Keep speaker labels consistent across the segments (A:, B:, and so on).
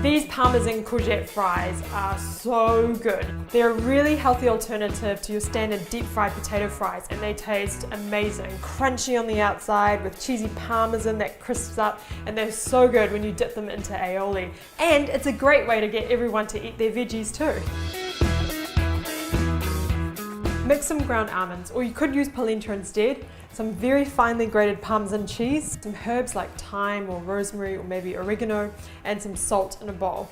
A: These Parmesan Courgette Fries are so good. They're a really healthy alternative to your standard deep fried potato fries, and they taste amazing. Crunchy on the outside with cheesy Parmesan that crisps up, and they're so good when you dip them into aioli. And it's a great way to get everyone to eat their veggies too. Mix some ground almonds, or you could use polenta instead, some very finely grated Parmesan cheese, some herbs like thyme or rosemary or maybe oregano, and some salt in a bowl.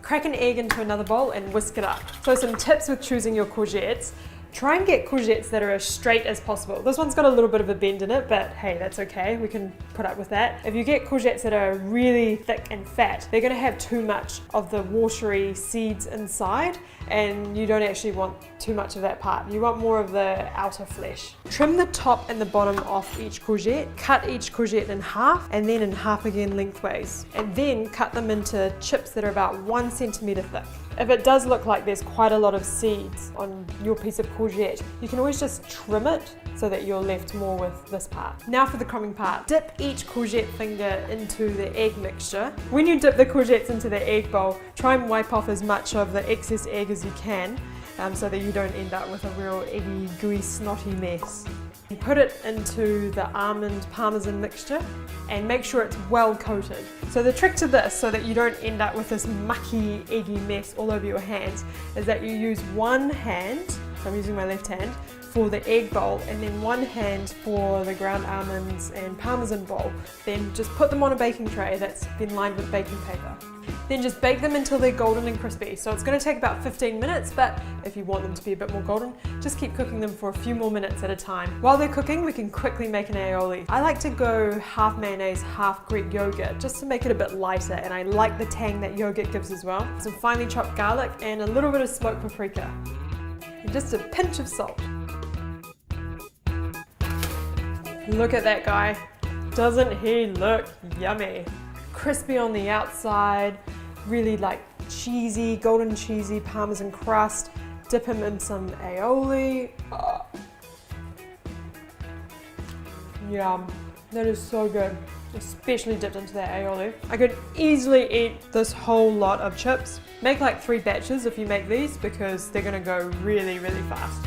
A: Crack an egg into another bowl and whisk it up. So some tips with choosing your courgettes. Try and get courgettes that are as straight as possible. This one's got a little bit of a bend in it, but hey, that's okay. We can put up with that. If you get courgettes that are really thick and fat, they're gonna have too much of the watery seeds inside, and you don't actually want too much of that part. You want more of the outer flesh. Trim the top and the bottom off each courgette, cut each courgette in half, and then in half again lengthways. And then cut them into chips that are about 1 centimeter thick. If it does look like there's quite a lot of seeds on your piece of courgette, you can always just trim it so that you're left more with this part. Now for the crumbing part. Dip each courgette finger into the egg mixture. When you dip the courgettes into the egg bowl, try and wipe off as much of the excess egg as you can, so that you don't end up with a real eggy, gooey, snotty mess. Put it into the almond Parmesan mixture and make sure it's well coated. So the trick to this, so that you don't end up with this mucky, eggy mess all over your hands, is that you use one hand, so I'm using my left hand, for the egg bowl, and then one hand for the ground almonds and Parmesan bowl. Then just put them on a baking tray that's been lined with baking paper. Then just bake them until they're golden and crispy. So it's going to take about 15 minutes, but if you want them to be a bit more golden, just keep cooking them for a few more minutes at a time. While they're cooking, we can quickly make an aioli. I like to go half mayonnaise, half Greek yogurt, just to make it a bit lighter, and I like the tang that yogurt gives as well. Some finely chopped garlic and a little bit of smoked paprika. And just a pinch of salt. Look at that guy. Doesn't he look yummy? Crispy on the outside, really like cheesy, golden cheesy Parmesan crust. Dip him in some aioli. Oh. Yum. That is so good, especially dipped into that aioli. I could easily eat this whole lot of chips. Make like 3 batches if you make these, because they're gonna go really, really fast.